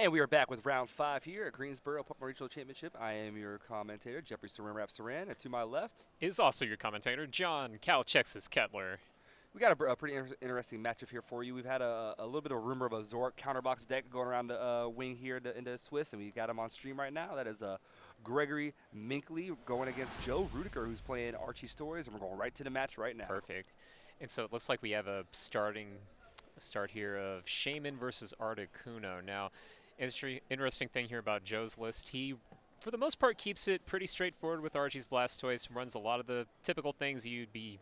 And we are back with round 5 here at Greensboro Pokemon Regional Championship. I am your commentator, Jeffrey Saran, and to my left, Is also your commentator, John Calchexis Kettler. we got a pretty interesting matchup here for you. We've had a little bit of a rumor of a Zork counterbox deck going around the wing here in the Swiss, and we got him on stream right now. That is Gregory Minklei going against Joe Ruettiger, who's playing Archie Stories, and we're going right to the match right now. Perfect. And so it looks like we have a start here of Shaman versus Articuno. Now, interesting thing here about Joe's list, he, for the most part, keeps it pretty straightforward with Archie's Blastoise, runs a lot of the typical things you'd be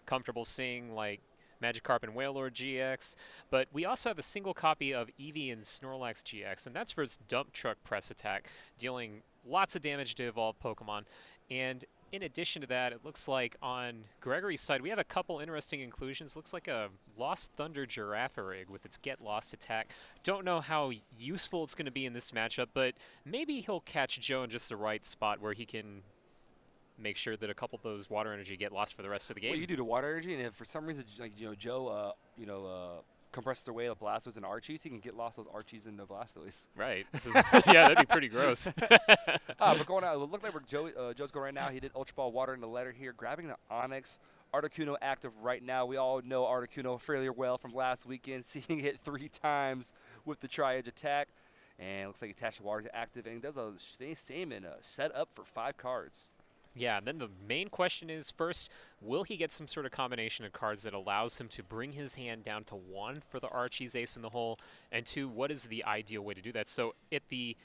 comfortable seeing, like Magikarp and Wailord GX, but we also have a single copy of Eevee and Snorlax GX, and that's for its Dump Truck Press attack, dealing lots of damage to evolved Pokemon. And in addition to that, it looks like on Gregory's side, we have a couple interesting inclusions. Looks like a Lost Thunder Girafarig with its Get Lost attack. Don't know how useful it's going to be in this matchup, but maybe he'll catch Joe in just the right spot where he can make sure that a couple of those water energy get lost for the rest of the game. Well, you do the water energy, and if for some reason, Joe, compresses away the Blastoise and Archies, he can get lost those Archies and the Blastoise. Right. So, yeah, that'd be pretty gross. But going out, it looked like where Joe's going right now. He did Ultra Ball Water in the letter here, grabbing the Onyx. Articuno active right now. We all know Articuno fairly well from last weekend, seeing it 3 times with the Tri-Edge attack. And it looks like he attached water to active, and he does a same and set up for 5 cards. Yeah, and then the main question is, first, will he get some sort of combination of cards that allows him to bring his hand down to 1 for the Archie's Ace in the Hole, and 2, what is the ideal way to do that? So at the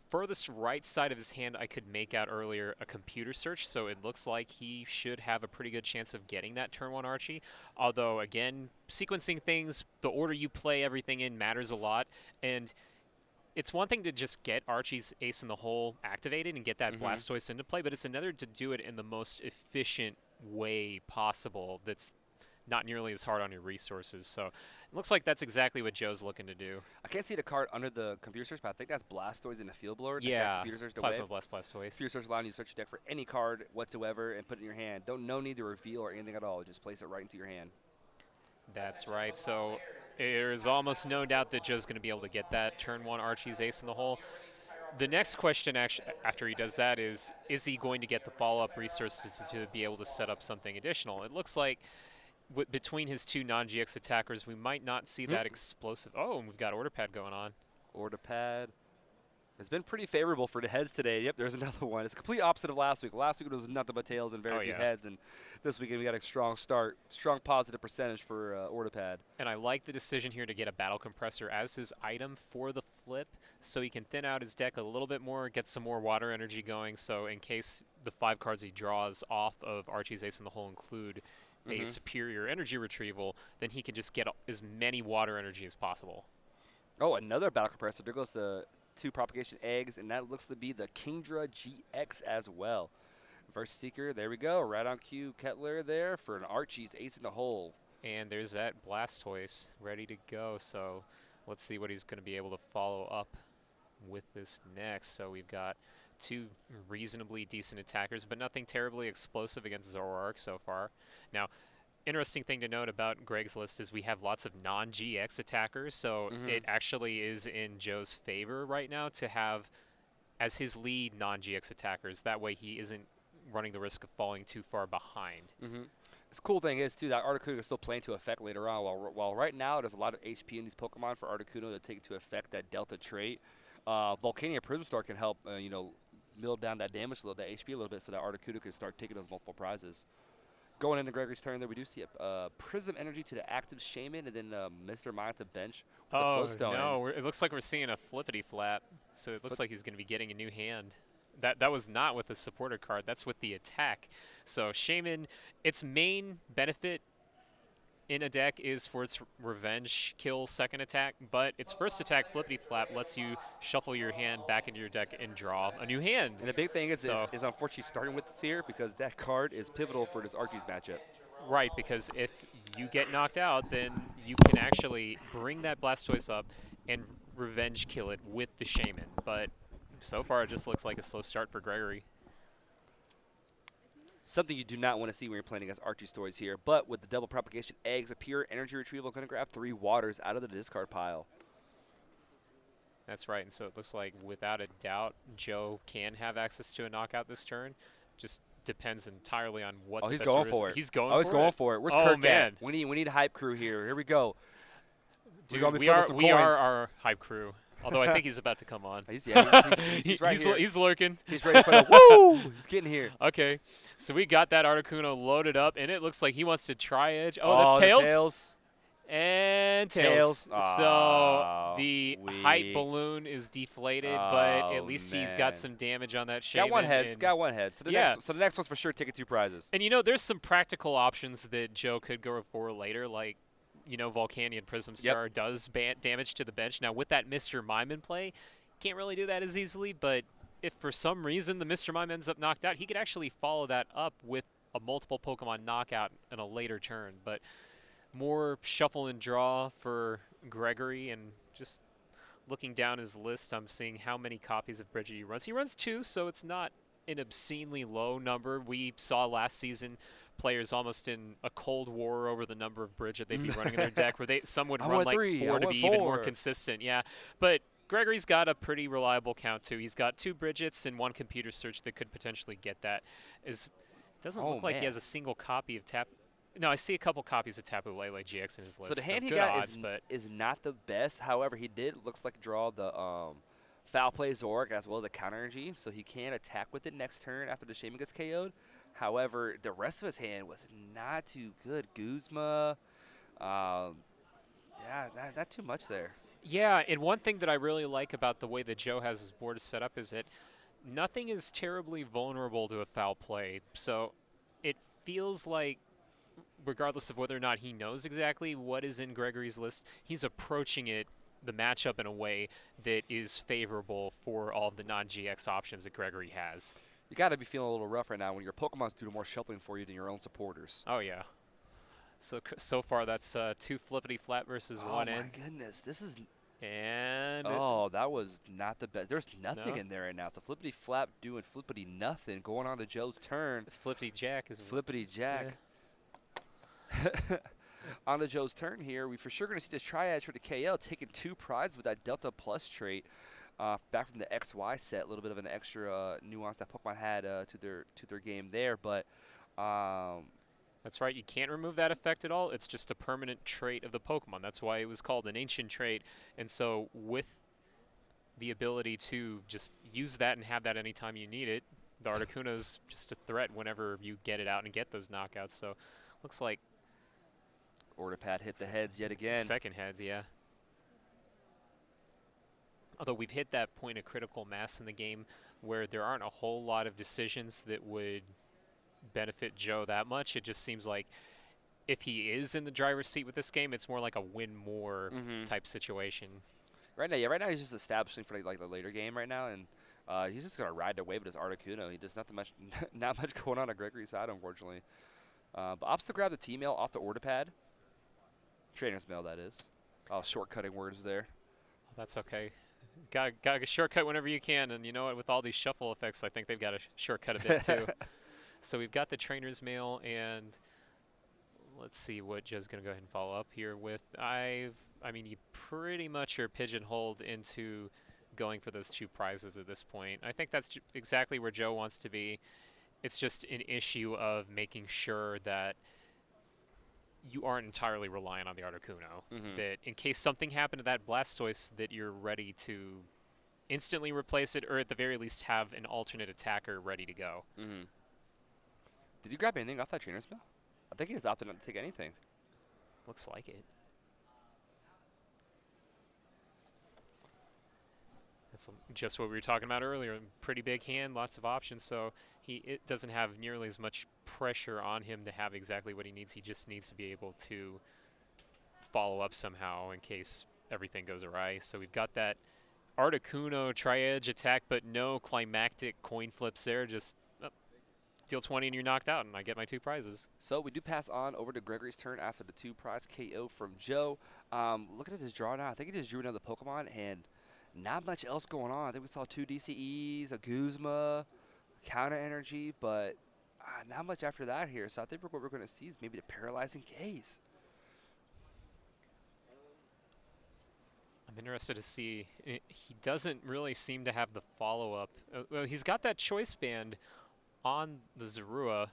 furthest right side of his hand, I could make out earlier a computer search, so it looks like he should have a pretty good chance of getting that turn 1 Archie. Although, again, sequencing things, the order you play everything in matters a lot, and it's one thing to just get Archie's Ace in the Hole activated and get that Blastoise into play, but it's another to do it in the most efficient way possible that's not nearly as hard on your resources. So it looks like that's exactly what Joe's looking to do. I can't see the card under the computer search, but I think that's Blastoise in the field blower. Yeah, computer search Plasma Blast Blastoise. Computer search allowing you to search your deck for any card whatsoever and put it in your hand. No need to reveal or anything at all. Just place it right into your hand. That's right. So there's almost no doubt that Joe's going to be able to get that turn 1 Archie's Ace in the Hole. The next question, actually, after he does that, is he going to get the follow-up resources to be able to set up something additional? It looks like between his 2 non-GX attackers, we might not see that explosive. Oh, and we've got Order Pad going on. Order Pad. It's been pretty favorable for the heads today. Yep, there's another one. It's the complete opposite of last week. Last week it was nothing but tails and very few heads, and this weekend we got a strong start, strong positive percentage for Order Pad. And I like the decision here to get a Battle Compressor as his item for the flip, so he can thin out his deck a little bit more, get some more water energy going, so in case the 5 cards he draws off of Archie's Ace in the Hole include a superior energy retrieval, then he can just get as many water energy as possible. Oh, another Battle Compressor. There goes the 2 propagation eggs, and that looks to be the Kingdra GX as well. Verse Seeker, there we go. Right on cue, Kettler there for an Archie's Ace in the Hole. And there's that Blastoise ready to go, so let's see what he's going to be able to follow up with this next. So we've got 2 reasonably decent attackers, but nothing terribly explosive against Zoroark so far. Now, interesting thing to note about Greg's list is we have lots of non-GX attackers, so it actually is in Joe's favor right now to have as his lead non-GX attackers. That way he isn't running the risk of falling too far behind. The cool thing is, too, that Articuno is still playing to effect later on. While right now there's a lot of HP in these Pokemon for Articuno to take into effect that Delta trait, Volcania Prism Star can help, mill down that damage a little, that HP a little bit, so that Articuno can start taking those multiple prizes. Going into Gregory's turn there, we do see a Prism Energy to the active Shaman, and then Mr. Mine to bench with the Floatstone. No, it looks like we're seeing a flippity flap, so it looks like he's going to be getting a new hand. That was not with the supporter card, that's with the attack. So Shaman, its main benefit in a deck is for its revenge kill second attack, but its first attack, Flippity Flap, lets you shuffle your hand back into your deck and draw a new hand. And the big thing is unfortunately starting with this here, because that card is pivotal for this Archie's matchup. Right, because if you get knocked out, then you can actually bring that Blastoise up and revenge kill it with the Shaman. But so far it just looks like a slow start for Gregory. Something you do not want to see when you're playing against Archie Stories here, but with the double propagation eggs, a pure energy retrieval going to grab 3 waters out of the discard pile. That's right. And so it looks like, without a doubt, Joe can have access to a knockout this turn. Just depends entirely on what Oh, the he's best going route is. for it. He's going Oh, he's for going it? for it. Where's Oh, Kirk at? man. We need a hype crew here. Here we go. We're Dude, gonna be we flipping are some we are coins. our hype crew. Although I think he's about to come on. He's right here. He's lurking. He's ready for the woo. He's getting here. Okay, so we got that Articuno loaded up, and it looks like he wants to try edge. Oh, Oh, that's the tails. tails. And tails. So Oh, the hype weak. balloon is deflated, but at Oh, least he's got man. some damage on that shaman. Got one head. and- Got one head. So Yeah. so the next one's for sure taking 2 prizes. And there's some practical options that Joe could go for later, like Volcanion Prism Star does damage to the bench. Now with that Mr. Mime in play, can't really do that as easily, but if for some reason the Mr. Mime ends up knocked out, he could actually follow that up with a multiple Pokemon knockout in a later turn. But more shuffle and draw for Gregory, and just looking down his list, I'm seeing how many copies of Bridget he runs. He runs 2, so it's not an obscenely low number. We saw last season players almost in a cold war over the number of Bridget they'd be running in their deck, where some would run like 3, 4 to be even more consistent. Yeah, but Gregory's got a pretty reliable count too. He's got 2 Bridgets and 1 computer search that could potentially get that. It doesn't look like he has a single copy of Tap. No, I see a couple copies of Tapu Lele GX in his list. So the hand he good got odds, is not the best. However, he looks like draw the foul play Zork as well as a counter energy, so he can attack with it next turn after the Shaman gets KO'd. However, the rest of his hand was not too good. Guzma, yeah, not too much there. Yeah, and one thing that I really like about the way that Joe has his board set up is that nothing is terribly vulnerable to a foul play. So it feels like, regardless of whether or not he knows exactly what is in Gregory's list, he's approaching the matchup in a way that is favorable for all of the non-GX options that Gregory has. You got to be feeling a little rough right now when your Pokemon's doing more shuffling for you than your own supporters. Oh, yeah. So far, that's 2 flippity flat versus 1 Oh, in. my goodness. This is... And... Oh, that was not the best. There's nothing in there right now. So flippity flap doing flippity nothing. Going on to Joe's turn. Flippity jack is... Flippity jack. Yeah. On to Joe's turn here. We for sure going to see this Triad for the KL taking 2 prizes with that Delta Plus trait. Back from the XY set, a little bit of an extra nuance that Pokemon had to their game there, but that's right. You can't remove that effect at all. It's just a permanent trait of the Pokemon. That's why it was called an ancient trait. And so with the ability to just use that and have that anytime you need it, the Articuno's just a threat whenever you get it out and get those knockouts. So looks like Order Pad hit the heads yet again. Second heads, yeah. Although we've hit that point of critical mass in the game where there aren't a whole lot of decisions that would benefit Joe that much. It just seems like if he is in the driver's seat with this game, it's more like a win more type situation. Right now he's just establishing for like the later game right now, and he's just gonna ride the wave with his Articuno. He does not much going on Gregory's side, unfortunately. But opts to grab the T-mail off the Order Pad. Trainer's mail, that is. Oh, shortcutting words there. That's okay. Got a shortcut whenever you can, and you know what? With all these shuffle effects, I think they've got a shortcut a bit too. So we've got the trainer's mail, and let's see what Joe's going to go ahead and follow up here with. I mean, you pretty much are pigeonholed into going for those 2 prizes at this point. I think that's exactly where Joe wants to be. It's just an issue of making sure that you aren't entirely reliant on the Articuno. That in case something happened to that Blastoise, that you're ready to instantly replace it, or at the very least have an alternate attacker ready to go. Did you grab anything off that trainer's mail? I think he just opted not to take anything. Looks like it. That's just what we were talking about earlier. Pretty big hand, lots of options, so it doesn't have nearly as much pressure on him to have exactly what he needs. He just needs to be able to follow up somehow in case everything goes awry. So we've got that Articuno tri-edge attack, but no climactic coin flips there. Just deal 20 and you're knocked out, and I get my 2 prizes. So we do pass on over to Gregory's turn after the 2 prize KO from Joe. Looking at his draw now, I think he just drew another Pokemon, and not much else going on. I think we saw 2 DCEs, a Guzma, counter energy, but not much after that here. So I think what we're going to see is maybe the paralyzing gaze. I'm interested to see. He doesn't really seem to have the follow-up. Well, he's got that choice band on the Zorua.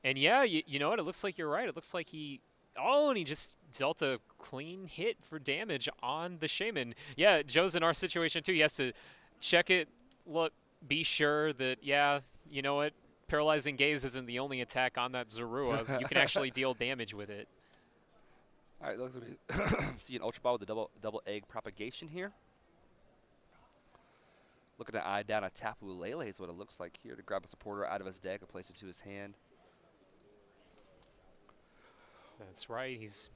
And yeah, you know what? It looks like you're right. It looks like he... Oh, and he just dealt a clean hit for damage on the Shaman. Yeah, Joe's in our situation too. He has to check it, look, be sure that, yeah, you know what? Paralyzing Gaze isn't the only attack on that Zorua. You can actually deal damage with it. All right, looks like we see an Ultra Ball with the double egg propagation here. Looking at eye down a Tapu Lele is what it looks like here to grab a supporter out of his deck and place it to his hand. That's right. He's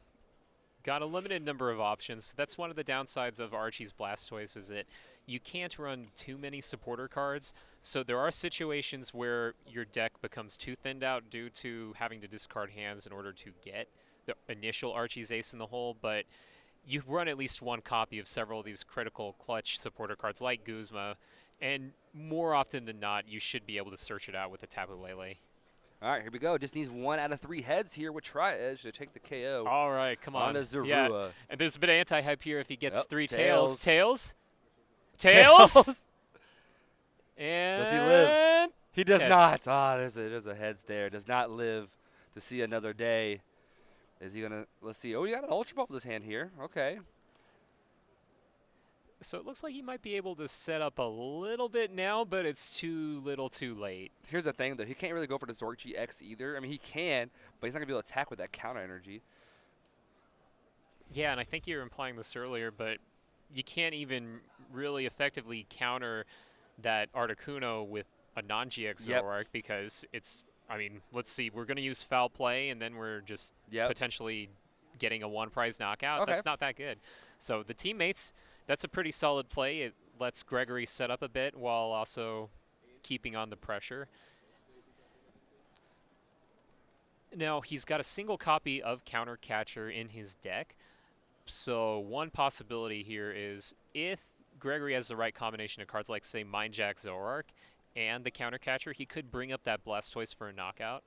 got a limited number of options. That's one of the downsides of Archie's Blastoise is that you can't run too many supporter cards. So there are situations where your deck becomes too thinned out due to having to discard hands in order to get the initial Archie's Ace in the hole, but you run at least one copy of several of these critical clutch supporter cards like Guzma, and more often than not, you should be able to search it out with a Tapu Lele. All right, here we go. Just needs 1 out of 3 heads here with Tri-Edge to take the KO. All right, come on. Zorua. Yeah. And there's a bit of anti-hype here if he gets 3 tails. Tails? Tails? And does he live? He does heads. not. Ah, there's a heads there. Does not live to see another day. Is he going to, let's see. Oh, he got an Ultra Ball with his hand here. Okay. So it looks like he might be able to set up a little bit now, but it's too little too late. Here's the thing, though. He can't really go for the Zork GX either. I mean, he can, but he's not going to be able to attack with that counter energy. Yeah, and I think you were implying this earlier, but you can't even really effectively counter that Articuno with a non-GX Zoroark because it's, I mean, let's see. We're going to use Foul Play, and then we're just potentially getting a one-prize knockout. Okay. That's not that good. So the teammates, that's a pretty solid play. It lets Gregory set up a bit while also keeping on the pressure. Now, he's got a single copy of Counter Catcher in his deck. So one possibility here is if Gregory has the right combination of cards like, say, Mind Jack Zoroark and the Counter Catcher, he could bring up that Blastoise for a knockout.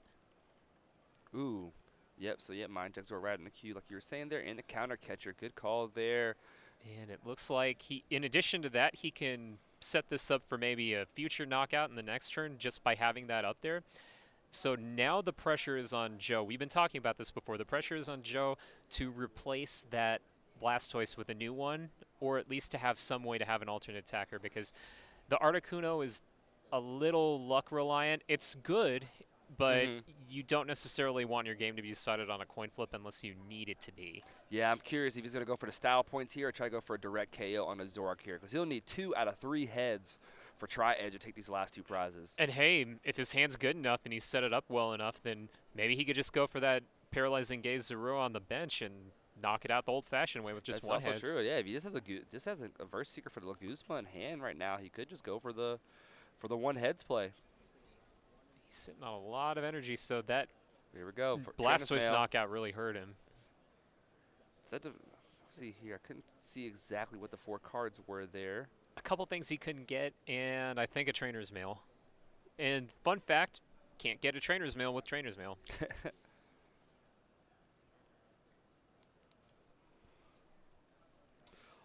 Ooh. Yep, so Mind Jack Zoroark right in the queue like you were saying there, and the Counter Catcher. Good call there. And it looks like he, in addition to that, he can set this up for maybe a future knockout in the next turn just by having that up there. So now the pressure is on Joe. We've been talking about this before. The pressure is on Joe to replace that Blastoise with a new one, or at least to have some way to have an alternate attacker, because the Articuno is a little luck reliant. It's good, but you don't necessarily want your game to be decided on a coin flip unless you need it to be. Yeah, I'm curious if he's going to go for the style points here or try to go for a direct KO on a Zoroark here, because he'll need 2 out of 3 heads for Tri-Edge to take these last 2 prizes. And hey, if his hand's good enough and he's set it up well enough, then maybe he could just go for that Paralyzing Gaze Zorua on the bench and knock it out the old-fashioned way with just one head. That's also true. Yeah, if he just has a Verse Seeker for the Laguzma in hand right now, he could just go for the one heads play. He's sitting on a lot of energy, so that here we go. Blastoise knockout really hurt him. Let's see here. I couldn't see exactly what the 4 cards were there. A couple things he couldn't get, and I think a Trainer's Mail. And fun fact, can't get a Trainer's Mail with Trainer's Mail.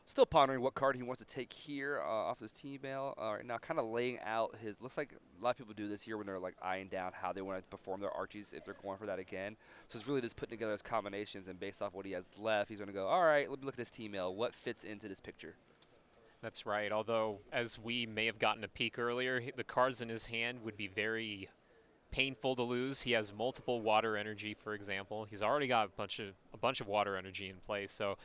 Still pondering what card he wants to take here off his team mail. Right now, kind of laying out his. Looks like a lot of people do this here when they're like eyeing down how they want to perform their Archies if they're going for that again. So it's really just putting together his combinations, and based off what he has left, he's going to go, all right, let me look at his team mail. What fits into this picture? That's right. Although, as we may have gotten a peek earlier, the cards in his hand would be very painful to lose. He has multiple water energy, for example. He's already got a bunch of water energy in play, so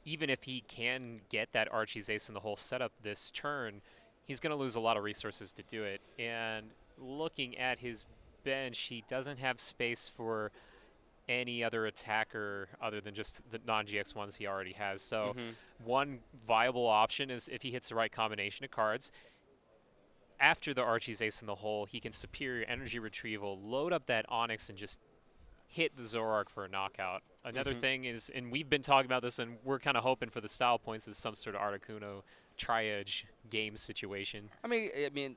even if he can get that Archie's Ace in the hole setup this turn, he's going to lose a lot of resources to do it. And looking at his bench, he doesn't have space for any other attacker other than just the non-GX ones he already has. So one viable option is if he hits the right combination of cards, after the Archie's Ace in the hole, he can Superior Energy Retrieval, load up that Onyx, and just hit the Zoroark for a knockout. Another thing is, and we've been talking about this, and we're kind of hoping for the style points is some sort of Articuno tri-edge game situation. And the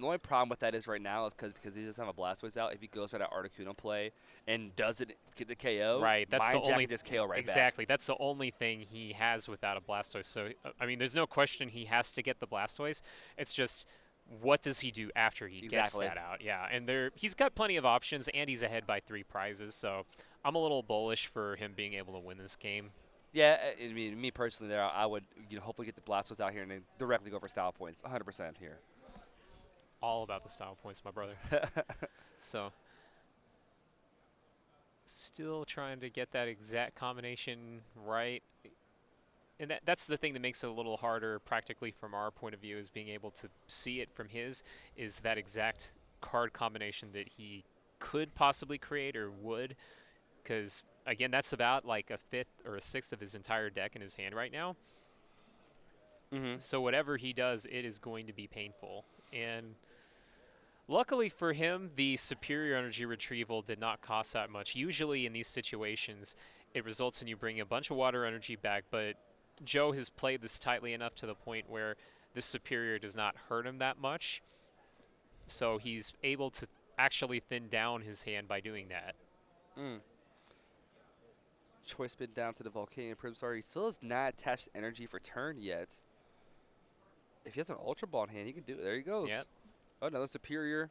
only problem with that is right now is because he doesn't have a Blastoise out. If he goes for that Articuno play and doesn't get the KO, Right, that's the Mind Jack only can just KO right back. exactly. That's the only thing he has without a Blastoise. So I mean, there's no question he has to get the Blastoise. It's just what does he do after he gets that out? Yeah, and he's got plenty of options, and he's ahead by 3 prizes. So I'm a little bullish for him being able to win this game. Yeah, I mean, me personally, there, I would hopefully get the Blastoise out here and then directly go for style points, 100% here. All about the style points, my brother. So, still trying to get that exact combination right. And that's the thing that makes it a little harder practically from our point of view, is being able to see it from his, is that exact card combination that he could possibly create or would. Because, again, that's about like a 5th or a 6th of his entire deck in his hand right now. So whatever he does, it is going to be painful. And luckily for him, the superior energy retrieval did not cost that much. Usually in these situations, it results in you bringing a bunch of water energy back, but Joe has played this tightly enough to the point where the superior does not hurt him that much. So he's able to actually thin down his hand by doing that. Choice spin down to the Volcanic Primstar. He still has not attached energy for turn yet. If he has an Ultra Ball in hand, he can do it. There he goes. Yep. Oh, another superior.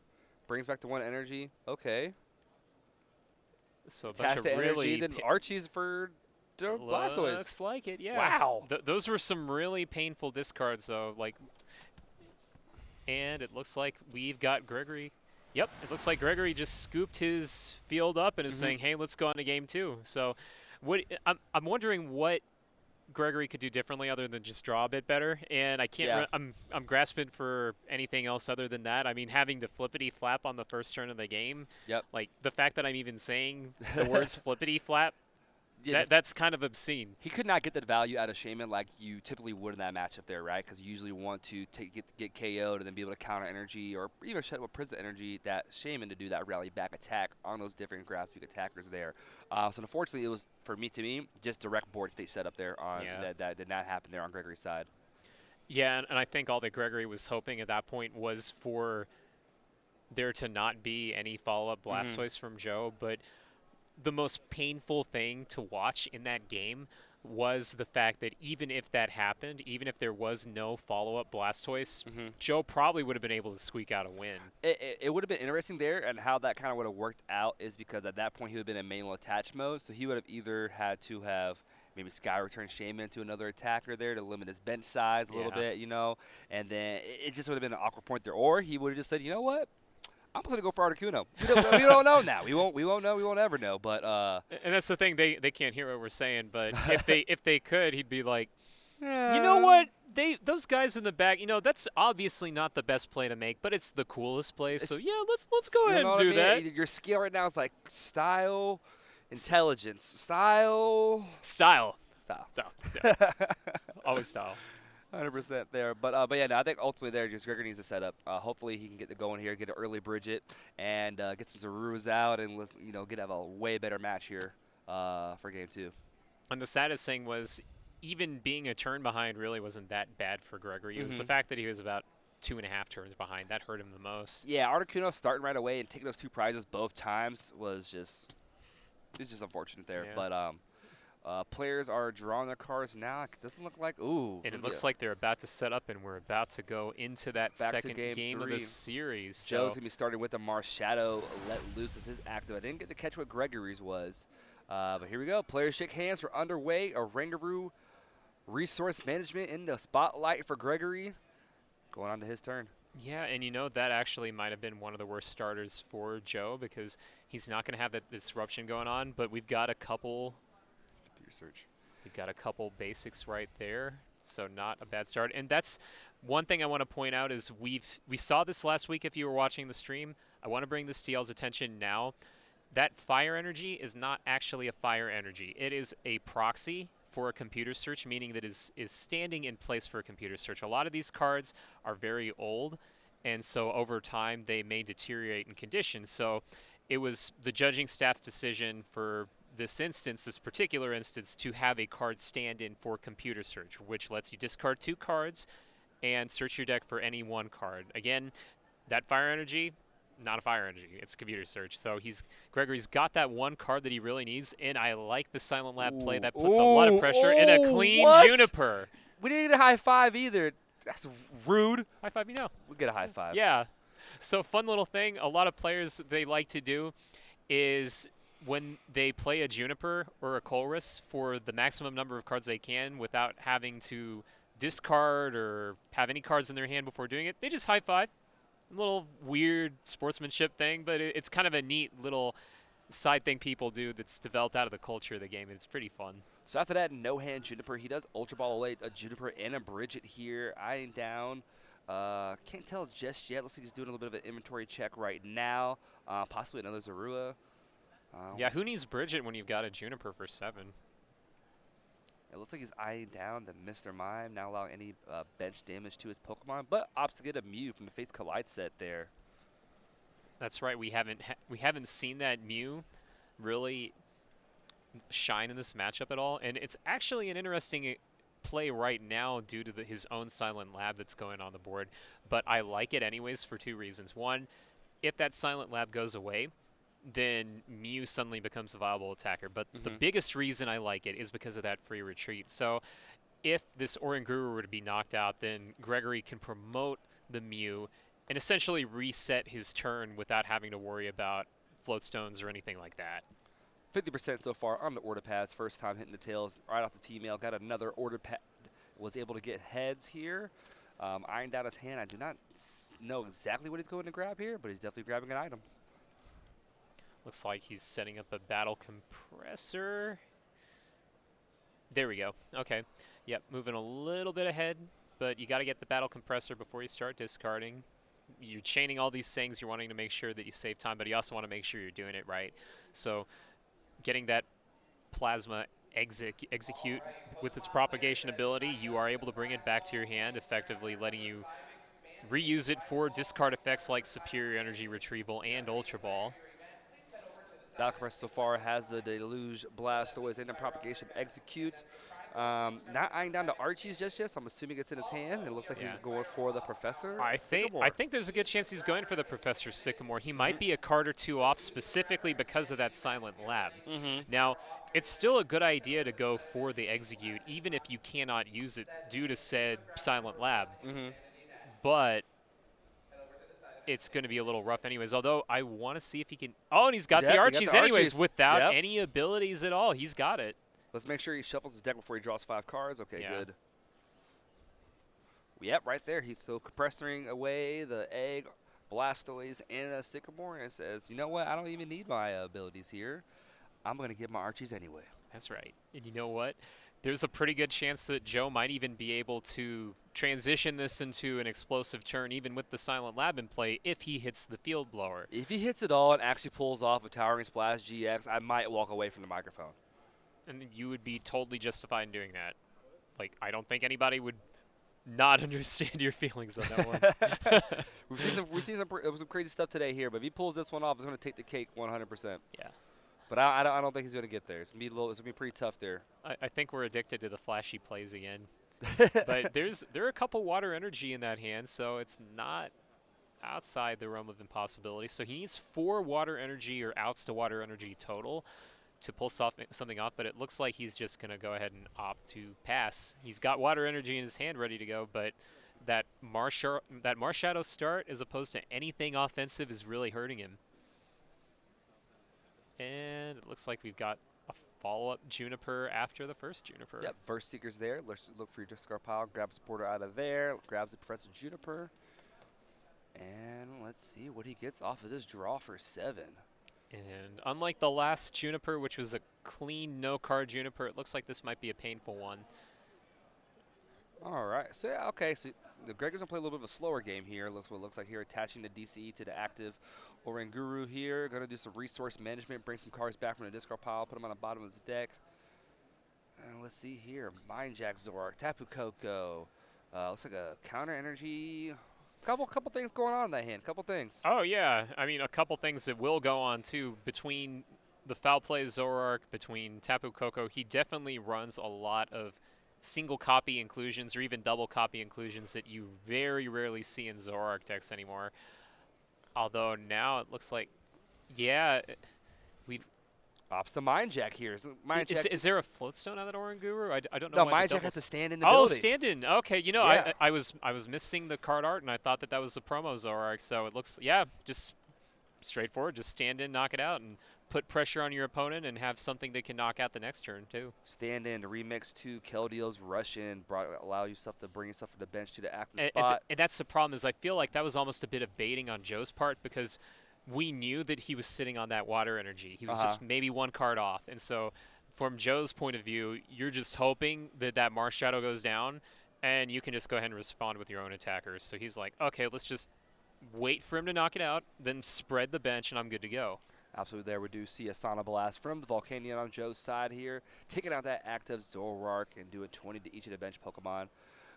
Brings back the 1 energy. Okay. So a Attach bunch of the really energy, then Archie's for Blastoise. Looks like it, yeah. Wow. Those were some really painful discards, though. And it looks like we've got Gregory. Yep, it looks like Gregory just scooped his field up and is saying, hey, let's go on to game 2. So I'm wondering what Gregory could do differently other than just draw a bit better. And I can't I'm grasping for anything else other than that. I mean, having to flippity flap on the first turn of the game. Yep. Like, the fact that I'm even saying the words flippity flap, that's kind of obscene. He could not get the value out of Shaman like you typically would in that matchup there, right? Because you usually want to get KO'd and then be able to counter energy or even shed with Prison energy that Shaman to do that rally back attack on those different grass weak attackers there. So unfortunately, it was, to me, just direct board state setup there on that did not happen there on Gregory's side. Yeah, and I think all that Gregory was hoping at that point was for there to not be any follow-up Blastoise from Joe, but the most painful thing to watch in that game was the fact that even if that happened, even if there was no follow-up Blastoise, Joe probably would have been able to squeak out a win. It would have been interesting there, and how that kind of would have worked out is because at that point he would have been in manual attach mode, so he would have either had to have maybe Sky Return Shaman to another attacker there to limit his bench size a little bit, and then it just would have been an awkward point there. Or he would have just said, you know what? I'm just gonna go for Articuno. We don't know now. We won't know. We won't ever know. But and that's the thing. They can't hear what we're saying. But if they could, he'd be like, you know what? Those guys in the back. That's obviously not the best play to make, but it's the coolest play. So yeah, let's go ahead and do that. Your skill right now is like style, intelligence, style. Yeah. Always style. 100% there, but yeah, no, I think ultimately there, just Gregory needs to set up. Hopefully he can get going here, get an early Bridget, and get some Zarus out, and let's have a way better match here for game 2. And the saddest thing was, even being a turn behind really wasn't that bad for Gregory. It was the fact that he was about 2.5 turns behind that hurt him the most. Yeah, Articuno starting right away and taking those 2 prizes both times was just unfortunate there, but players are drawing their cards now. It doesn't look like and it looks like they're about to set up, and we're about to go into that second game of the series. Joe's going to be starting with the Mars Shadow let loose as his active. I didn't get to catch what Gregory's was. But here we go. Players shake hands. We're underway. A Rangaroo resource management in the spotlight for Gregory. Going on to his turn. Yeah, and that actually might have been one of the worst starters for Joe, because he's not going to have that disruption going on, but we've got a couple search. We've got a couple basics right there, so not a bad start. And that's one thing I want to point out is we saw this last week if you were watching the stream. I want to bring this to y'all's attention now. That fire energy is not actually a fire energy. It is a proxy for a computer search, meaning that is standing in place for a computer search. A lot of these cards are very old, and so over time they may deteriorate in condition. So it was the judging staff's decision for this instance, this particular instance, to have a card stand-in for computer search, which lets you discard 2 cards and search your deck for any 1 card. Again, that fire energy, not a fire energy, it's computer search. So Gregory's got that 1 card that he really needs, and I like the Silent Lab play. That puts a lot of pressure in a clean Juniper. We didn't need a high five either. That's rude. High five me now. We get a high five. Yeah. So fun little thing a lot of players they like to do is when they play a Juniper or a Colress for the maximum number of cards they can without having to discard or have any cards in their hand before doing it, they just high five. A little weird sportsmanship thing, but it's kind of a neat little side thing people do that's developed out of the culture of the game. It's pretty fun. So after that, no hand Juniper. He does Ultra Ball away a Juniper and a Bridget here, eyeing down. Can't tell just yet. Looks like he's doing a little bit of an inventory check right now. Possibly another Zorua. Yeah, who needs Bridget when you've got a Juniper for 7? It looks like he's eyeing down the Mr. Mime, not allowing any bench damage to his Pokemon, but opts to get a Mew from the Fates Collide set there. That's right. We haven't seen that Mew really shine in this matchup at all, and it's actually an interesting play right now due to his own Silent Lab that's going on the board. But I like it anyways for 2 reasons. One, if that Silent Lab goes away, then Mew suddenly becomes a viable attacker. But the biggest reason I like it is because of that free retreat. So if this Oranguru were to be knocked out, then Gregory can promote the Mew and essentially reset his turn without having to worry about float stones or anything like that. 50% so far on the order pads. First time hitting the tails right off the T-mail. Got another order pad. Was able to get heads here. Eyeing down his hand. I do not know exactly what he's going to grab here, but he's definitely grabbing an item. Looks like he's setting up a battle compressor. There we go. Okay. Yep, moving a little bit ahead, but you got to get the battle compressor before you start discarding. You're chaining all these things. You're wanting to make sure that you save time, but you also want to make sure you're doing it right. So getting that plasma execute with its propagation ability, you are able to bring it back to your hand, effectively letting you reuse it for discard effects like Superior Energy Retrieval and Ultra Ball. Battle compressor so far has the Deluge Blastoise and the propagation execute. Not eyeing down the Archies just yet, so I'm assuming it's in his hand. It looks like he's going for the Professor. I think there's a good chance he's going for the Professor Sycamore. He might be a card or 2 off specifically because of that Silent Lab. Now, it's still a good idea to go for the Execute, even if you cannot use it due to said Silent Lab. But it's going to be a little rough anyways, although I want to see if he can... Oh, and he's got the Archies anyways without any abilities at all. He's got it. Let's make sure he shuffles his deck before he draws 5 cards. Okay, good. Yep, right there. He's so compressoring away the Egg, Blastoise, and a Sycamore, and says, you know what? I don't even need my abilities here. I'm going to get my Archies anyway. That's right. And you know what? There's a pretty good chance that Joe might even be able to transition this into an explosive turn, even with the Silent Lab in play, if he hits the Field Blower. If he hits it all and actually pulls off a Towering Splash GX, I might walk away from the microphone. And you would be totally justified in doing that. Like, I don't think anybody would not understand your feelings on that one. we've seen some crazy stuff today here, but if he pulls this one off, it's going to take the cake 100%. Yeah. But I don't think he's going to get there. It's going to be pretty tough there. I think we're addicted to the flashy plays again. But there are a couple water energy in that hand, so it's not outside the realm of impossibility. So he needs 4 water energy or outs to water energy total to pull something off, but it looks like he's just going to go ahead and opt to pass. He's got water energy in his hand ready to go, but that Marshadow start as opposed to anything offensive is really hurting him. And it looks like we've got a follow-up Juniper after the first Juniper. Yep, Verse Seeker's there. Let's look for your discard pile. Grab Supporter out of there. Grabs the Professor Juniper. And let's see what he gets off of this draw for 7. And unlike the last Juniper, which was a clean no-card Juniper, it looks like this might be a painful one. All right. So, yeah, okay. So, Gregory's going to play a little bit of a slower game here. Looks what it looks like here. Attaching the DCE to the active Oranguru here. Going to do some resource management. Bring some cards back from the discard pile. Put them on the bottom of his deck. And let's see here. Mind Jack Zoroark. Tapu Koko. Looks like a counter energy. Couple things going on in that hand. Couple things. Oh, yeah. I mean, a couple things that will go on, too. Between the foul play Zoroark, between Tapu Koko, he definitely runs a lot of single copy inclusions or even double copy inclusions that you very rarely see in Zoroark decks anymore. Although now it looks like, yeah, we've. Ops the Mind Jack here. Is there a floatstone on that Oranguru? I don't know. No, why Mind the Jack has to doubles- stand in the Oh, ability. stand-in. Okay, you know, Yeah. I was missing the card art, and I thought that was the promo Zoroark. So it looks, yeah, just straightforward. Just stand in, knock it out, and put pressure on your opponent, and have something that can knock out the next turn too. Stand in, remix to Keldil's rush in, allow yourself to bring yourself to the bench to the active And, spot. and that's the problem is I feel like that was almost a bit of baiting on Joe's part because we knew that he was sitting on that water energy. He was just maybe one card off. And so from Joe's point of view, you're just hoping that that Marsh Shadow goes down and you can just go ahead and respond with your own attackers. So he's like, okay, let's just wait for him to knock it out, then spread the bench, and I'm good to go. Absolutely there. We do see a Sauna Blast from the Volcanion on Joe's side here, taking out that active Zoroark and doing 20 to each of the bench Pokemon.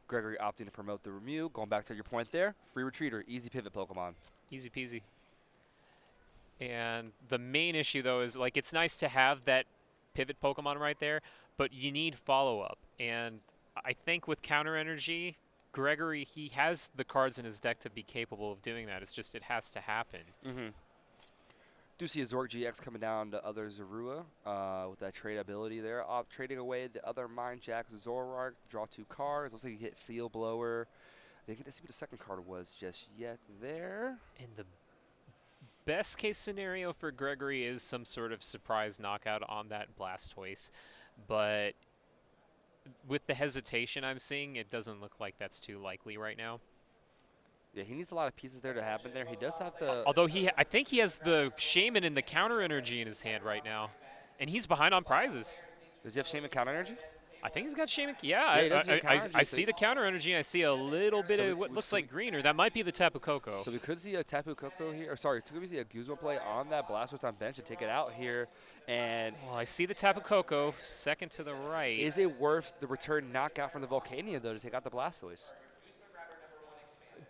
Gregory opting to promote the Remew. Going back to your point there, free retreater, easy pivot Pokemon. Easy peasy. And the main issue, though, is like it's nice to have that pivot Pokemon right there, but you need follow-up. And I think with Counter Energy, Gregory, he has the cards in his deck to be capable of doing that. It's just it has to happen. Mm-hmm. Do see a Zork GX coming down to other Zorua with that trade ability there. Trading away the other Mind Jack Zoroark, draw 2 cards. Looks like you hit Field Blower. I didn't get to see what the second card was just yet there. And the best case scenario for Gregory is some sort of surprise knockout on that Blastoise, but with the hesitation I'm seeing, it doesn't look like that's too likely right now. Yeah, he needs a lot of pieces there to happen there. He does have to... Although I think he has the Shaman and the Counter Energy in his hand right now, and he's behind on prizes. Does he have Shaman Counter Energy? I think he's got Shaman. Yeah, he does have Counter Energy, I so see the Counter Energy, and I see a little bit of what looks like green, or that might be the Tapu Koko. So we could see a Tapu Koko here, or sorry, could we see a Guzma play on that Blastoise on bench to take it out here, and... Well, I see the Tapu Koko, second to the right. Is it worth the return knockout from the Volcanion, though, to take out the Blastoise?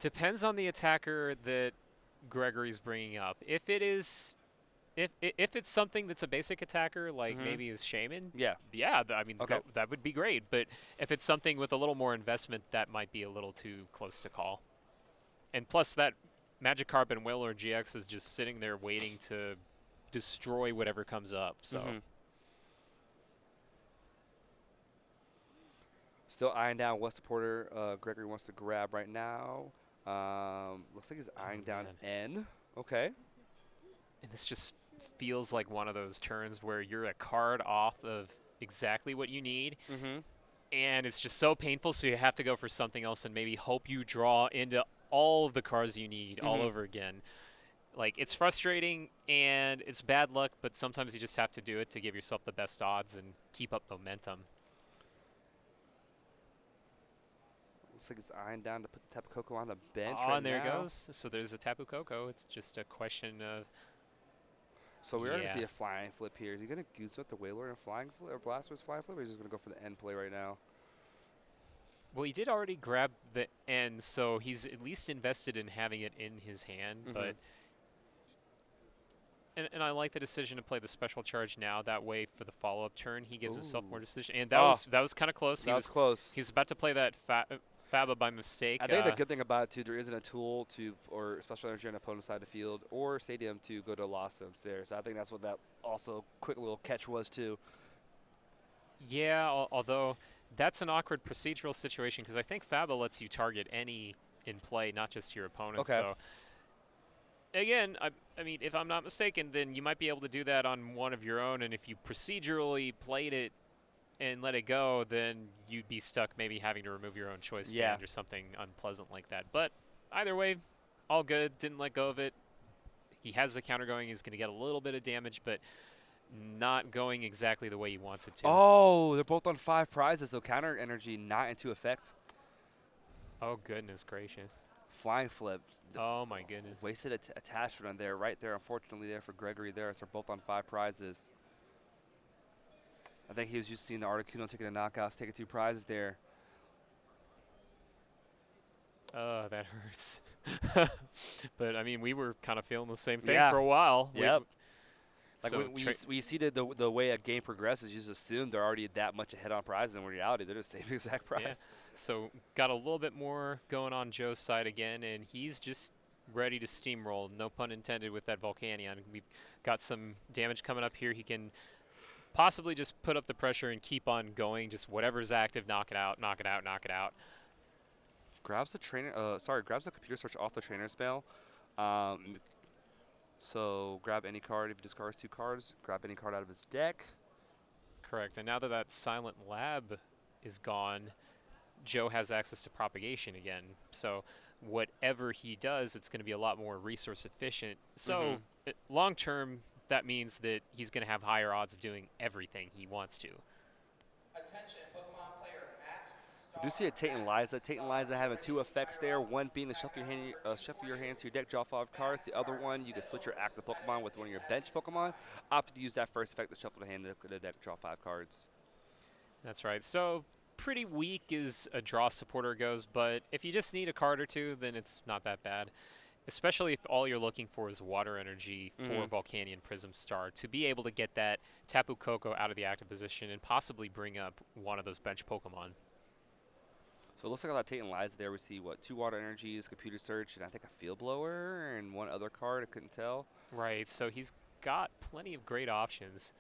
Depends on the attacker that Gregory's bringing up. If it is... If it's something that's a basic attacker, like maybe his Shaman, Yeah. I mean, that would be great. But if it's something with a little more investment, that might be a little too close to call. And plus, that Magikarp and Wailord GX is just sitting there waiting to destroy whatever comes up. So Still eyeing down what supporter Gregory wants to grab right now. Looks like he's eyeing down N. Okay. And this just feels like one of those turns where you're a card off of exactly what you need. And it's just so painful, so you have to go for something else and maybe hope you draw into all of the cards you need all over again. Like, it's frustrating and it's bad luck, but sometimes you just have to do it to give yourself the best odds and keep up momentum. Looks like he's eyeing down to put the Tapu Koko on the bench Oh, right and there now. it goes. So there's a Tapu Koko. It's just a question of... So we're going to see a flying flip here. Is he going to goose with the Wailord and flying flip, or Blastoise flying flip, or is he just going to go for the end play right now? Well, he did already grab the end, so he's at least invested in having it in his hand. But and I like the decision to play the special charge now. That way, for the follow-up turn, he gives himself more decision. And that was kind of close. That was close. He was about to play that Faba by mistake. I think the good thing about it, too, there isn't a tool to, or special energy on the opponent's side of the field, or stadium to go to Lost Zones there. So I think that's what that also quick little catch was, too. Yeah, although that's an awkward procedural situation because I think Faba lets you target any in play, not just your opponent. Okay. So again, I mean, if I'm not mistaken, then you might be able to do that on one of your own, and if you procedurally played it and let it go, then you'd be stuck maybe having to remove your own choice band or something unpleasant like that. But either way, all good. Didn't let go of it. He has the counter going. He's going to get a little bit of damage, but not going exactly the way he wants it to. Oh, they're both on 5 prizes, so counter energy not into effect. Oh, goodness gracious. Flying flip. Oh, my goodness. Wasted attachment on there, right there, unfortunately, there for Gregory there. So they're both on 5 prizes. I think he was just seeing the Articuno taking the knockouts, taking 2 prizes there. Oh, that hurts. But I mean, we were kind of feeling the same thing Yeah. for a while. Yep. Like So when you see the way a game progresses, you just assume they're already that much ahead on prize, and in reality, they're the same exact yeah. prize. So got a little bit more going on Joe's side again, and he's just ready to steamroll. No pun intended with that Volcanion. We've got some damage coming up here. He can possibly just put up the pressure and keep on going. Just whatever's active, knock it out, knock it out, knock it out. Grabs the trainer. Grabs the computer switch off the trainer spell. Um, so grab any card if he discards 2 cards. Grab any card out of his deck. Correct. And now that that Silent Lab is gone, Joe has access to propagation again. So whatever he does, it's going to be a lot more resource efficient. So long term, that means that he's going to have higher odds of doing everything he wants to. Attention, Pokemon player Matt. I do see a Tate and Liza. Tate and Liza having 2 effects there. One being to shuffle your hand to your deck, draw 5 cards. The other one, you can switch your active Pokemon with one of your bench Pokemon. Opt to use that first effect to shuffle the hand to the deck, draw 5 cards. That's right. So pretty weak as a draw supporter goes, but if you just need a card or two, then it's not that bad. Especially if all you're looking for is water energy for Volcanion Prism Star, to be able to get that Tapu Koko out of the active position and possibly bring up one of those bench Pokemon. So it looks like on that Tate and Liza there, we see, 2 water energies, computer search, and I think a field blower, and 1 other card, I couldn't tell. Right, so he's got plenty of great options.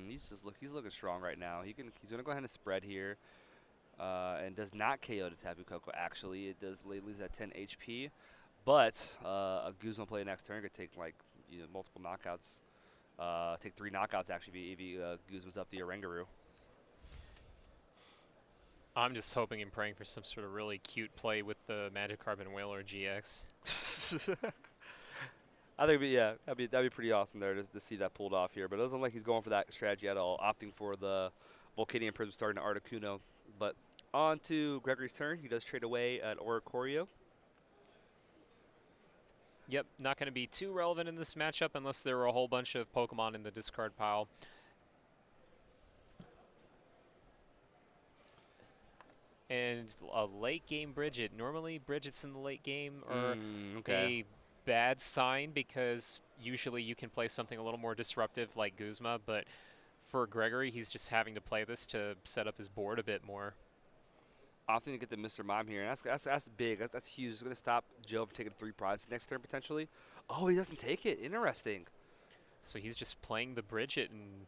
He's looking strong right now. He's gonna go ahead and spread here, and does not KO the Tapu Koko. Actually, it does leaves at 10 HP, but a Guzma play next turn could take multiple knockouts. Take 3 knockouts actually if he Guzma's up the Oranguru. I'm just hoping and praying for some sort of really cute play with the Magikarp Whaler GX. I think, that'd be pretty awesome there to see that pulled off here. But it doesn't look like he's going for that strategy at all, opting for the Volcanion Prism starting to Articuno. But on to Gregory's turn. He does trade away at Oricorio. Yep, not going to be too relevant in this matchup unless there were a whole bunch of Pokemon in the discard pile. And a late game Bridget. Normally Bridget's in the late game or a bad sign because usually you can play something a little more disruptive like Guzma, but for Gregory, he's just having to play this to set up his board a bit more. Opting to get the Mr. Mime here, and that's big. That's huge. It's going to stop Joe from taking 3 prizes next turn potentially. Oh, he doesn't take it. Interesting. So he's just playing the Bridget and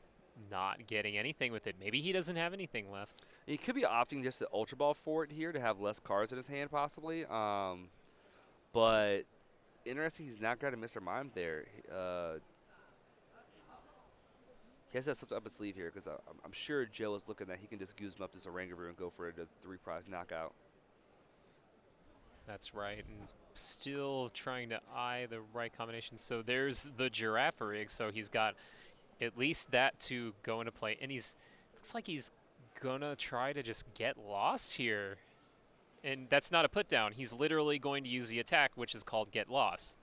not getting anything with it. Maybe he doesn't have anything left. He could be opting just to Ultra Ball for it here to have less cards in his hand possibly. But interesting, he's not got a Mr. Mime there. He has to have something up his sleeve here because I'm sure Joe is looking that he can just Guzma up this Oranguru and go for a 3-prize knockout. That's right, and still trying to eye the right combination. So there's the Girafarig, so he's got at least that to go into play. And looks like he's gonna try to just get lost here. And that's not a put down. He's literally going to use the attack, which is called Get Lost.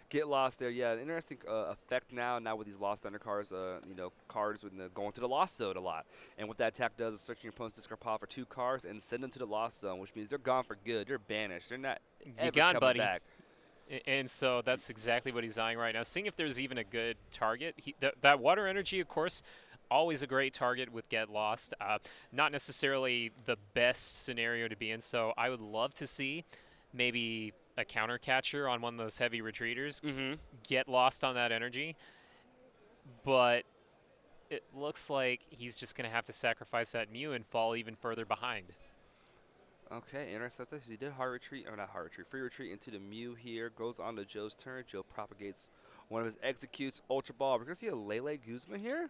Get lost there, yeah. Interesting effect now with these lost undercards, cards with going to the lost zone a lot. And what that attack does is searching your opponent's discard pile for 2 cards and send them to the lost zone, which means they're gone for good. They're banished. They're not ever gone, coming buddy. back. And so that's exactly what he's eyeing right now. Seeing if there's even a good target. That water energy, of course, always a great target with Get Lost. Not necessarily the best scenario to be in, so I would love to see maybe a counter catcher on one of those heavy retreaters, get lost on that energy. But it looks like he's just going to have to sacrifice that Mew and fall even further behind. Okay, interesting. He did free retreat into the Mew here. Goes on to Joe's turn. Joe propagates one of his executes, Ultra Ball. We're going to see a Lele Guzma here.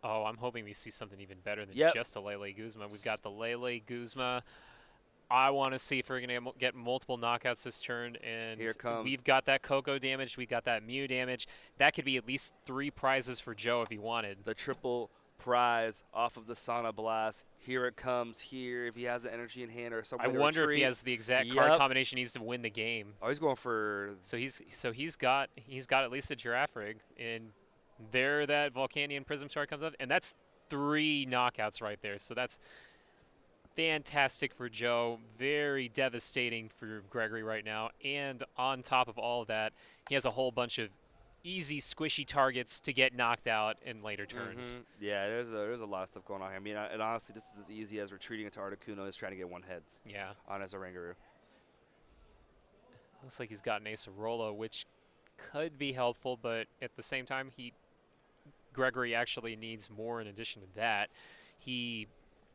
Oh, I'm hoping we see something even better than just a Lele Guzma. We've got the Lele Guzma. I want to see if we're going to get multiple knockouts this turn. And here it comes. We've got that Koko damage. We got that Mew damage. That could be at least 3 prizes for Joe if he wanted. The triple prize off of the Sauna Blast. Here it comes here. If he has the energy in hand or somewhere I wonder if he has the exact card combination he needs to win the game. Oh, he's going for... So he's got at least a Girafarig. And there that Volcanion Prism Star comes up. And that's 3 knockouts right there. So that's fantastic for Joe, very devastating for Gregory right now. And on top of all of that, he has a whole bunch of easy, squishy targets to get knocked out in later turns. Yeah, there's a lot of stuff going on here. I mean, and honestly, this is as easy as retreating into Articuno as trying to get one heads Yeah. on his Oranguru. Looks like he's got an Acerola, which could be helpful, but at the same time, Gregory actually needs more in addition to that. He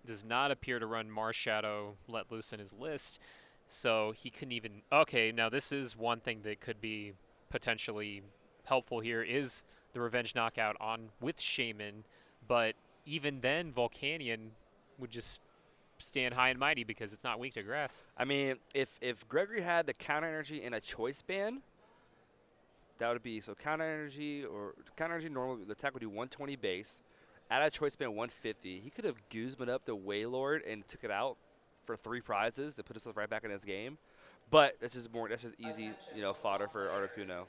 does not appear to run Marshadow let loose in his list, so he couldn't even... Okay, now this is one thing that could be potentially helpful here is the Revenge Knockout on with Shaman, but even then, Volcanion would just stand high and mighty because it's not weak to grass. I mean, if Gregory had the counter energy in a choice band, that would be, so counter energy normal, the attack would do 120 base. At a choice band 150, he could have Guzman up the Wailord and took it out for 3 prizes to put himself right back in his game. But that's just easy, fodder for Articuno.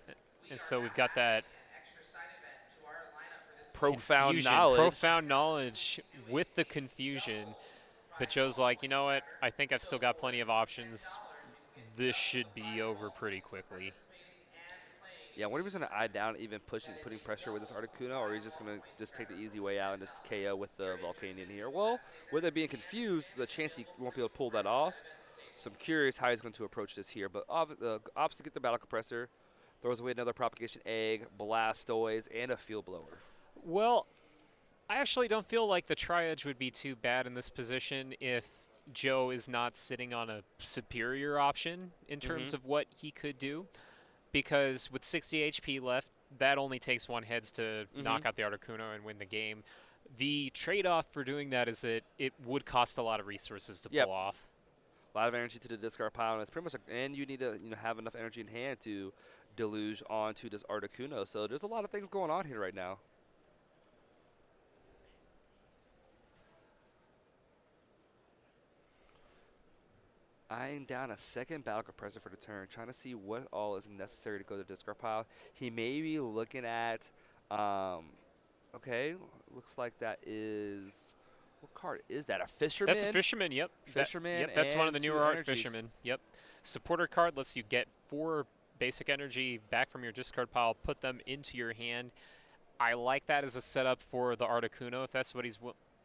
And so we've got that Profound knowledge. Profound knowledge with the confusion. But Joe's like, you know what? I think I've still got plenty of options. This should be over pretty quickly. Yeah, I wonder if he's going to eye down, even putting pressure with this Articuno, or he's just going to just take the easy way out and just KO with the Volcanion here. Well, with it being confused, the chance he won't be able to pull that off. So I'm curious how he's going to approach this here. But opposite get the Battle Compressor, throws away another Propagation Egg, Blastoise, and a Field Blower. Well, I actually don't feel like the Tri-Edge would be too bad in this position if Joe is not sitting on a superior option in terms of what he could do. Because with 60 HP left, that only takes 1 heads to knock out the Articuno and win the game. The trade-off for doing that is that it would cost a lot of resources to pull off. A lot of energy to the discard pile, and it's pretty much and you need to have enough energy in hand to deluge onto this Articuno. So there's a lot of things going on here right now. Eyeing down a second Battle Compressor for the turn, trying to see what all is necessary to go to the discard pile. He may be looking at, okay, looks like that is, what card is that? A Fisherman? That's a Fisherman, yep. Fisherman, that's one of the and newer 2 art energies. Fisherman, yep. Supporter card lets you get 4 basic energy back from your discard pile, put them into your hand. I like that as a setup for the Articuno if that's what he's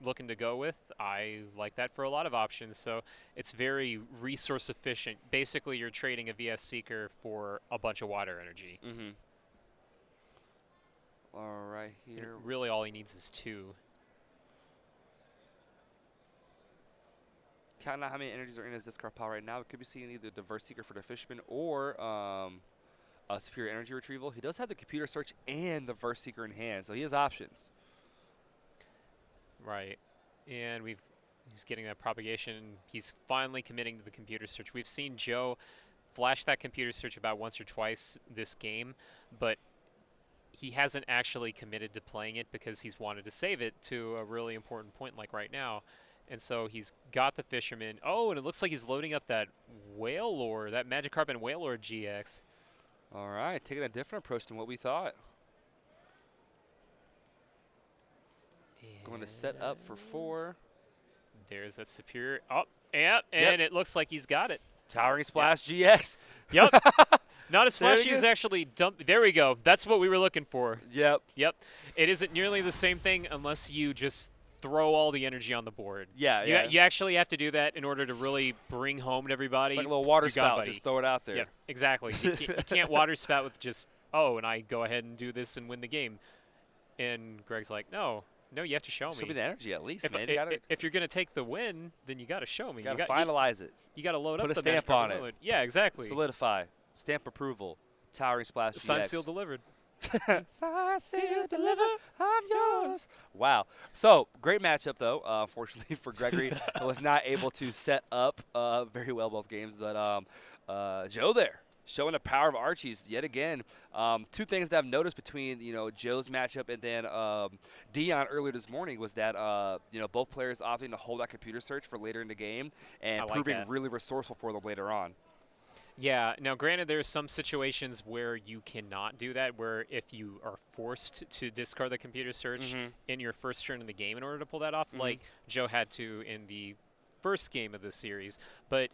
looking to go with. I like that for a lot of options, so it's very resource efficient. Basically, you're trading a VS Seeker for a bunch of water energy. All right, here. Really, all he needs is 2. Counting out how many energies are in his discard pile right now, it could be seeing either the Verse Seeker for the Fisherman or a Superior Energy Retrieval. He does have the Computer Search and the Verse Seeker in hand, so he has options. Right, and he's getting that propagation. He's finally committing to the computer search. We've seen Joe flash that computer search about once or twice this game, but he hasn't actually committed to playing it because he's wanted to save it to a really important point like right now. And so he's got the Fisherman. Oh, and it looks like he's loading up that Wailord, that Magikarp and Wailord GX. All right, taking a different approach than what we thought. Going to set up for 4. There's that superior. Oh, yeah, and it looks like he's got it. Towering Splash GX. Yep. Not as There flashy he as is. actually dump. There we go. That's what we were looking for. Yep. Yep. It isn't nearly the same thing unless you just throw all the energy on the board. Yeah, You actually have to do that in order to really bring home to everybody. It's like a little water you got, spout. buddy. Just throw it out there. Yeah, exactly. You can't water spout with just, oh, and I go ahead and do this and win the game. And Greg's like, no, you have to show me. Show me the energy at least, If, man. if you're going to take the win, then you got to show me. You gotta finalize it. You got to load Put up a the stamp Magikarp on and it. load. Yeah, exactly. Solidify. Stamp approval. Towering Splash GX. Signed, sealed, delivered. Sign, seal, deliver, I'm yours. Wow. So, great matchup, though. Unfortunately for Gregory, was not able to set up very well both games. But Joe there, showing the power of Archie's yet again. 2 things that I've noticed between, Joe's matchup and then Dion earlier this morning was that, both players opting to hold that computer search for later in the game and proving really resourceful for them later on. Yeah. Now, granted, there's some situations where you cannot do that, where if you are forced to discard the computer search in your first turn in the game in order to pull that off, like Joe had to in the first game of the series. But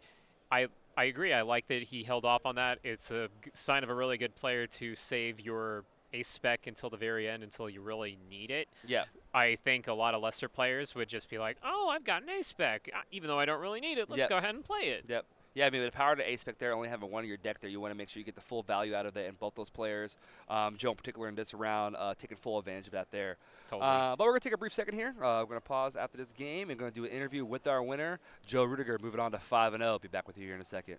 I agree. I like that he held off on that. It's a sign of a really good player to save your ace spec until the very end, until you really need it. Yeah. I think a lot of lesser players would just be like, oh, I've got an ace spec. Even though I don't really need it, let's go ahead and play it. Yep. Yeah, I mean, with the power to ace spec there, only having one of your deck there, you want to make sure you get the full value out of it, and both those players, Joe in particular in this round, taking full advantage of that there. Totally. But we're going to take a brief second here. We're going to pause after this game and going to do an interview with our winner, Joe Ruettiger, moving on to 5-0. Be back with you here in a second.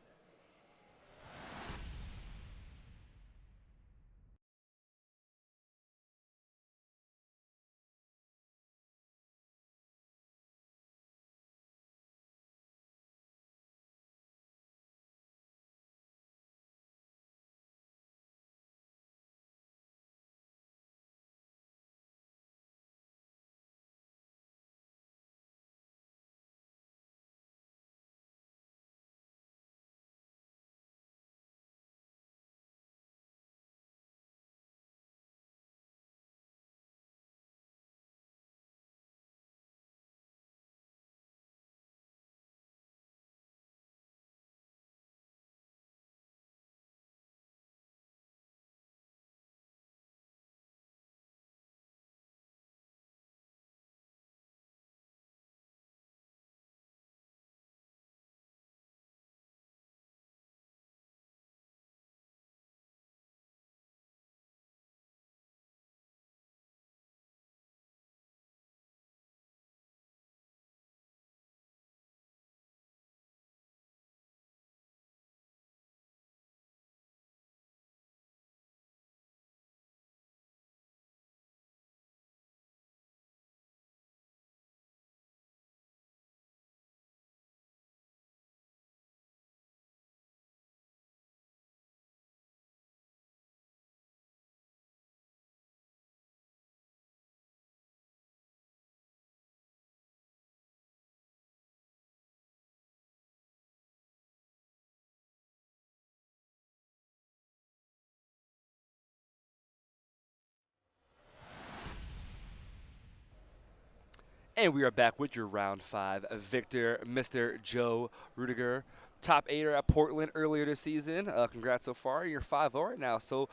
And we are back with your round 5 victor, Mr. Joe Ruettiger. Top 8er at Portland earlier this season. Congrats so far. You're 5-0 right now. So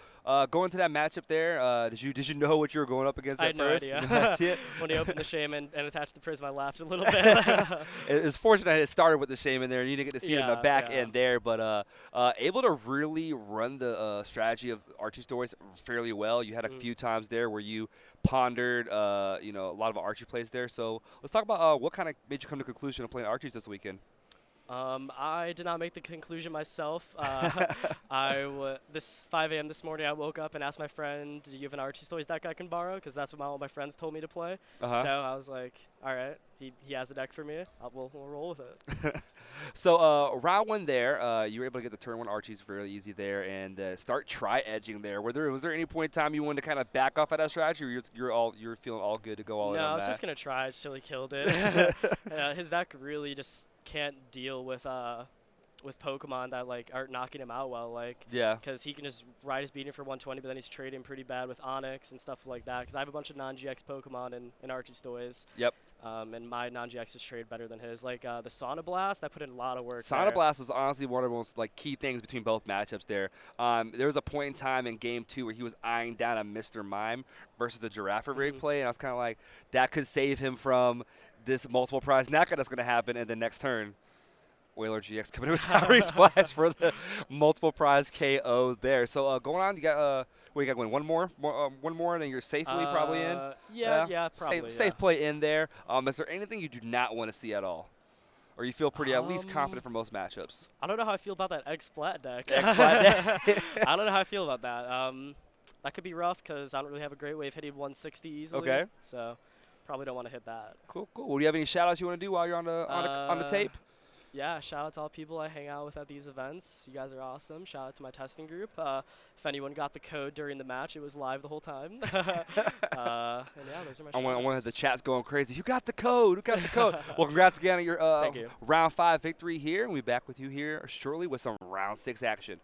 going to that matchup there, did you know what you were going up against at first? I had no idea. When he opened the Shaman and attached the Prism, I laughed a little bit. It's fortunate it started with the Shaman there, and you didn't get to see it in the back end there. But able to really run the strategy of Archie stories fairly well. You had a few times there where you pondered a lot of Archie plays there. So let's talk about what kind of made you come to the conclusion of playing Archies this weekend. I did not make the conclusion myself. This 5 a.m. this morning, I woke up and asked my friend, do you have an Archie Stories deck I can borrow? Because that's what all my friends told me to play. So I was like, all right, he has a deck for me. We'll roll with it. So round 1 there, you were able to get the turn 1 Archies fairly easy there and start tri-edging there. Was there any point in time you wanted to kind of back off at that strategy, or you're feeling all good to go all in on that? No, I was just going to try it till he killed it. His deck really just can't deal with Pokemon that aren't knocking him out well, because he can just ride his beating for 120, but then he's trading pretty bad with Onyx and stuff like that. Because I have a bunch of non-GX Pokemon in Archie's Toys. Yep. And my non-GX is trade better than his. The Sauna Blast, I put in a lot of work. Sauna Blast was honestly one of the most key things between both matchups there. There was a point in time in Game 2 where he was eyeing down a Mr. Mime versus the Giraffe rig play, and I was kind of like, that could save him from this multiple prize NACA that's going to happen in the next turn. Whaler GX coming in with Towering Splash for the multiple prize KO there. So going on, you got what you got going? One more, and then you're safely probably in. Yeah, probably. Safe play in there. Is there anything you do not want to see at all, or you feel pretty at least confident for most matchups? I don't know how I feel about that X-Splat deck. X-Splat deck. I don't know how I feel about that. That could be rough because I don't really have a great way of hitting 160 easily. Okay. So probably don't want to hit that. Cool. Well, do you have any shout-outs you want to do while you're on the tape? Yeah, shout out to all people I hang out with at these events. You guys are awesome. Shout out to my testing group. If anyone got the code during the match, it was live the whole time. And yeah, those are my shout-outs. I want the chat's going crazy. You got the code. Who got the code? Well, congrats again on your round 5 victory here. And we'll be back with you here shortly with some round 6 action.